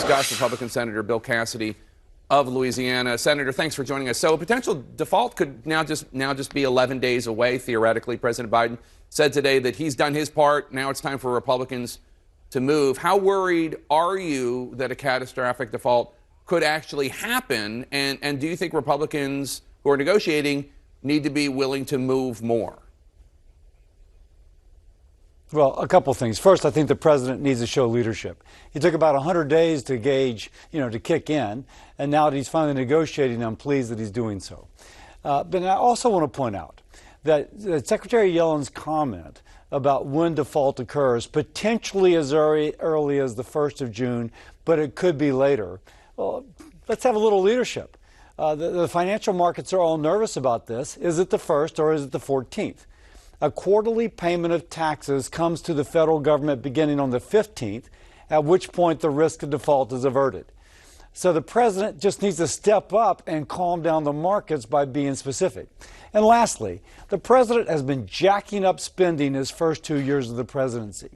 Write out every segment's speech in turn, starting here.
discuss Republican Senator Bill Cassidy of Louisiana. Senator, thanks for joining us. So a potential default could now just be 11 days away, theoretically. President Biden said today that he's done his part. Now it's time for Republicans to move. How worried are you that a catastrophic default could actually happen? And do you think Republicans who are negotiating need to be willing to move more? Well, a couple things. First, I think the president needs to show leadership. He took about 100 days to gauge, to kick in, and now that he's finally negotiating, I'm pleased that he's doing so. But I also want to point out that Secretary Yellen's comment about when default occurs, potentially as early as the 1st of June, but it could be later. Well, let's have a little leadership. The financial markets are all nervous about this. Is it the 1st or is it the 14th? A quarterly payment of taxes comes to the federal government beginning on the 15th, at which point the risk of default is averted. So the president just needs to step up and calm down the markets by being specific. And lastly, the president has been jacking up spending his first 2 years of the presidency.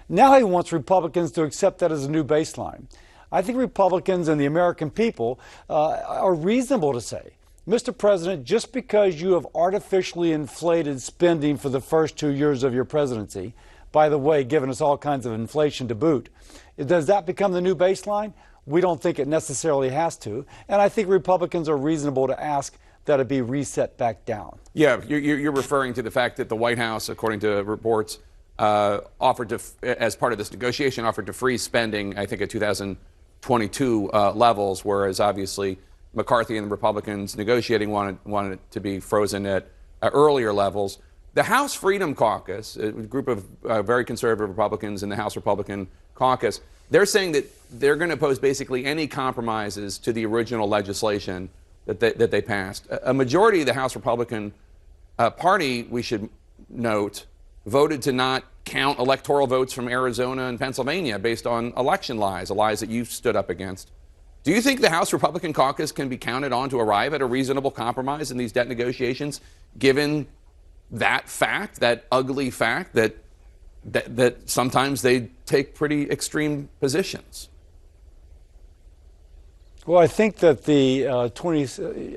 Now he wants Republicans to accept that as a new baseline. I think Republicans and the American people are reasonable to say, Mr. President, just because you have artificially inflated spending for the first 2 years of your presidency, by the way, giving us all kinds of inflation to boot, does that become the new baseline? We don't think it necessarily has to. And I think Republicans are reasonable to ask that it be reset back down. Yeah, you're referring to the fact that the White House, according to reports, offered to, as part of this negotiation, offered to freeze spending, I think, at 2022 levels, whereas obviously McCarthy and the Republicans negotiating wanted it to be frozen at earlier levels. The House Freedom Caucus, a group of very conservative Republicans in the House Republican Caucus, they're saying that they're going to oppose basically any compromises to the original legislation that they passed. A majority of the House Republican Party, we should note, voted to not count electoral votes from Arizona and Pennsylvania based on election lies that you stood up against. Do you think the House Republican Caucus can be counted on to arrive at a reasonable compromise in these debt negotiations, given that fact, that ugly fact that sometimes they take pretty extreme positions? Well, I think that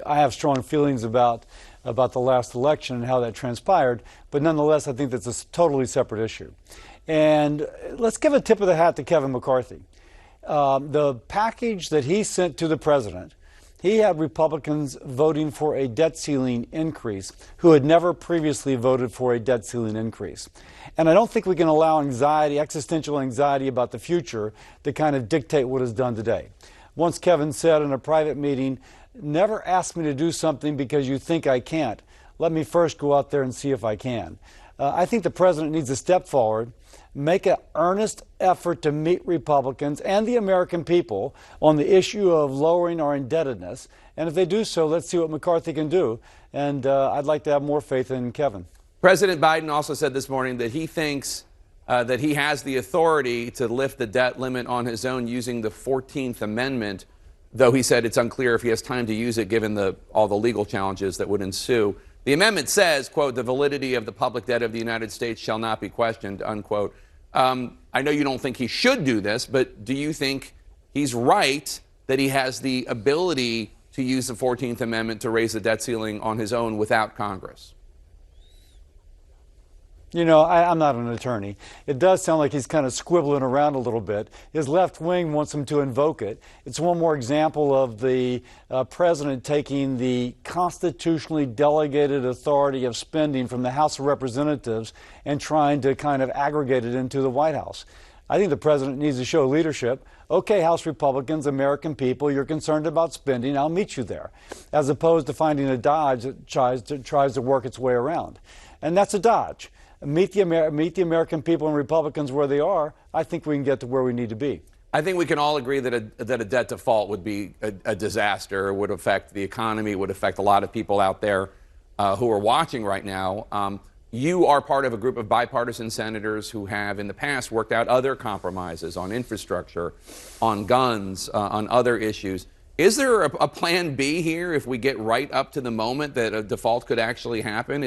I have strong feelings about the last election and how that transpired, but nonetheless, I think that's a totally separate issue. And let's give a tip of the hat to Kevin McCarthy. The package that he sent to the president, he had Republicans voting for a debt ceiling increase who had never previously voted for a debt ceiling increase. And I don't think we can allow anxiety, existential anxiety about the future to kind of dictate what is done today. Once Kevin said in a private meeting, never ask me to do something because you think I can't. Let me first go out there and see if I can. I think the president needs to step forward, make an earnest effort to meet Republicans and the American people on the issue of lowering our indebtedness. And if they do so, let's see what McCarthy can do. And I'd like to have more faith in Kevin. President Biden also said this morning that he thinks that he has the authority to lift the debt limit on his own using the 14th Amendment, though he said it's unclear if he has time to use it given all the legal challenges that would ensue. The amendment says, quote, the validity of the public debt of the United States shall not be questioned, unquote. I know you don't think he should do this, but do you think he's right that he has the ability to use the 14th Amendment to raise the debt ceiling on his own without Congress? I'm not an attorney. It does sound like he's kind of squibbling around a little bit. His left wing wants him to invoke it. It's one more example of the president taking the constitutionally delegated authority of spending from the House of Representatives and trying to kind of aggregate it into the White House. I think the president needs to show leadership. Okay, House Republicans, American people, you're concerned about spending, I'll meet you there, as opposed to finding a dodge that tries to work its way around. And that's a dodge. Meet the American people and Republicans where they are. I think we can get to where we need to be. I think we can all agree that a debt default would be a disaster. It would affect the economy, would affect a lot of people out there who are watching right now. You are part of a group of bipartisan senators who have in the past worked out other compromises on infrastructure, on guns, on other issues. Is there a plan B here if we get right up to the moment that a default could actually happen?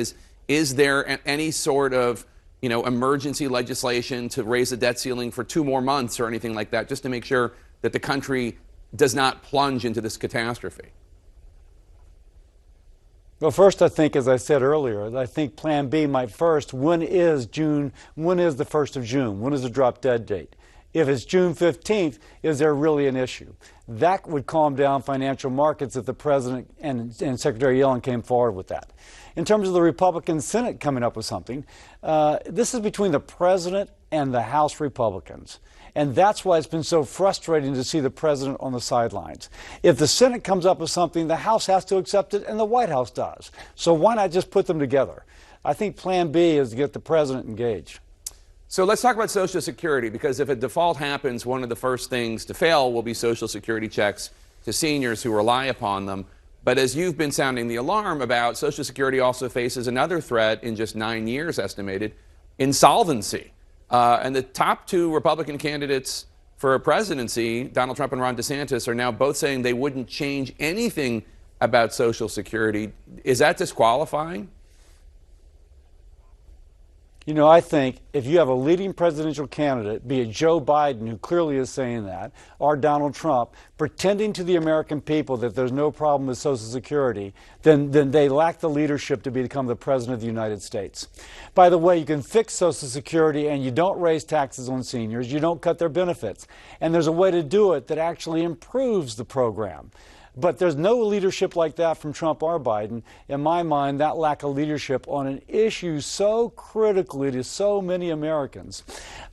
Is there any sort of emergency legislation to raise the debt ceiling for 2 more months or anything like that, just to make sure that the country does not plunge into this catastrophe? Well, first, I think, as I said earlier, I think Plan B might first, when is the 1st of June? When is the drop dead date? If it's June 15th, is there really an issue? That would calm down financial markets if the President and Secretary Yellen came forward with that. In terms of the Republican Senate coming up with something, this is between the President and the House Republicans. And that's why it's been so frustrating to see the President on the sidelines. If the Senate comes up with something, the House has to accept it, and the White House does. So why not just put them together? I think Plan B is to get the President engaged. So let's talk about Social Security, because if a default happens, one of the first things to fail will be Social Security checks to seniors who rely upon them. But as you've been sounding the alarm about, Social Security also faces another threat in just 9 years estimated, insolvency. And the top two Republican candidates for a presidency, Donald Trump and Ron DeSantis, are now both saying they wouldn't change anything about Social Security. Is that disqualifying? You know, I think if you have a leading presidential candidate, be it Joe Biden, who clearly is saying that, or Donald Trump, pretending to the American people that there's no problem with Social Security, then they lack the leadership to become the President of the United States. By the way, you can fix Social Security and you don't raise taxes on seniors, you don't cut their benefits. And there's a way to do it that actually improves the program. But there's no leadership like that from Trump or Biden. In my mind, that lack of leadership on an issue so critically to so many Americans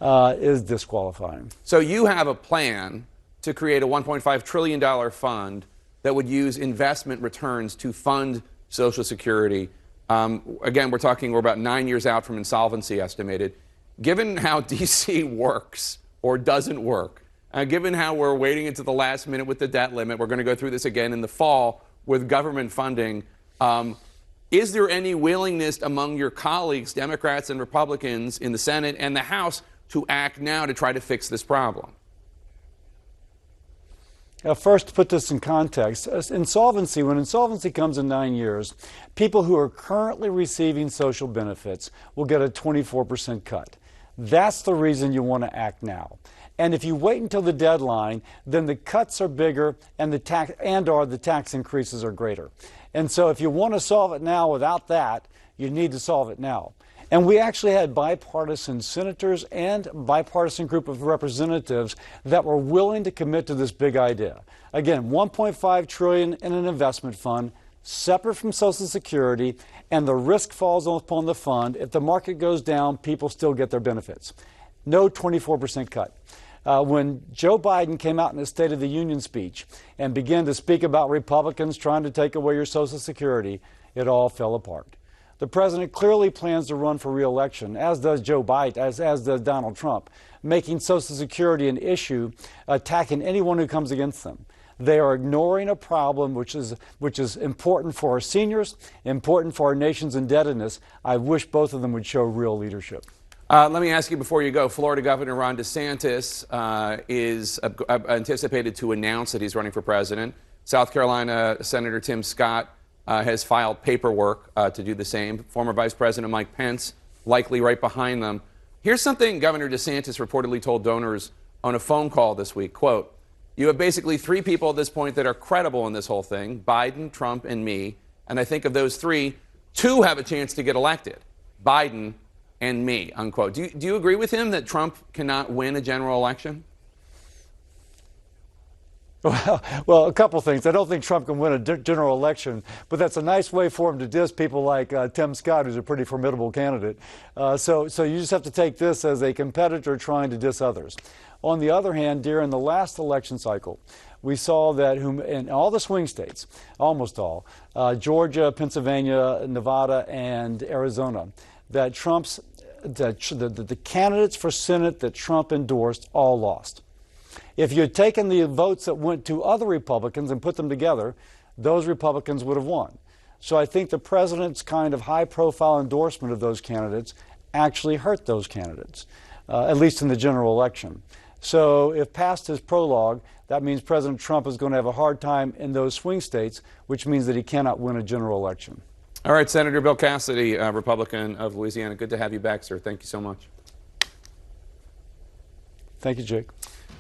is disqualifying. So you have a plan to create a $1.5 trillion fund that would use investment returns to fund Social Security. Again, we're about 9 years out from insolvency estimated. Given how D.C. works or doesn't work, given how we're waiting until the last minute with the debt limit, we're going to go through this again in the fall with government funding. Is there any willingness among your colleagues, Democrats and Republicans in the Senate and the House, to act now to try to fix this problem? First, to put this in context, when insolvency comes in 9 years, people who are currently receiving social benefits will get a 24% cut. That's the reason you want to act now. And if you wait until the deadline, then the cuts are bigger and the tax increases are greater. And so if you want to solve it now without that, you need to solve it now. And we actually had bipartisan senators and bipartisan group of representatives that were willing to commit to this big idea. Again, $1.5 trillion in an investment fund, separate from Social Security, and the risk falls upon the fund. If the market goes down, people still get their benefits. No 24% cut. When Joe Biden came out in his State of the Union speech and began to speak about Republicans trying to take away your Social Security, it all fell apart. The president clearly plans to run for re-election, as does Joe Biden, as does Donald Trump, making Social Security an issue, attacking anyone who comes against them. They are ignoring a problem which is important for our seniors, important for our nation's indebtedness. I wish both of them would show real leadership. Let me ask you before you go, Florida Governor Ron DeSantis is anticipated to announce that he's running for president. South Carolina Senator Tim Scott has filed paperwork to do the same. Former Vice President Mike Pence likely right behind them. Here's something Governor DeSantis reportedly told donors on a phone call this week. Quote, "You have basically three people at this point that are credible in this whole thing, Biden, Trump, and me. And I think of those three, two have a chance to get elected, Biden and me," unquote. Do you agree with him that Trump cannot win a general election? Well, a couple things. I don't think Trump can win a general election, but that's a nice way for him to diss people like Tim Scott, who's a pretty formidable candidate. So you just have to take this as a competitor trying to diss others. On the other hand, during the last election cycle, we saw that in all the swing states, almost all, Georgia, Pennsylvania, Nevada, and Arizona, that the candidates for Senate that Trump endorsed all lost. If you had taken the votes that went to other Republicans and put them together, those Republicans would have won. So I think the president's kind of high-profile endorsement of those candidates actually hurt those candidates, at least in the general election. So if past his prologue, that means President Trump is going to have a hard time in those swing states, which means that he cannot win a general election. All right, Senator Bill Cassidy, Republican of Louisiana. Good to have you back, sir. Thank you so much. Thank you, Jake.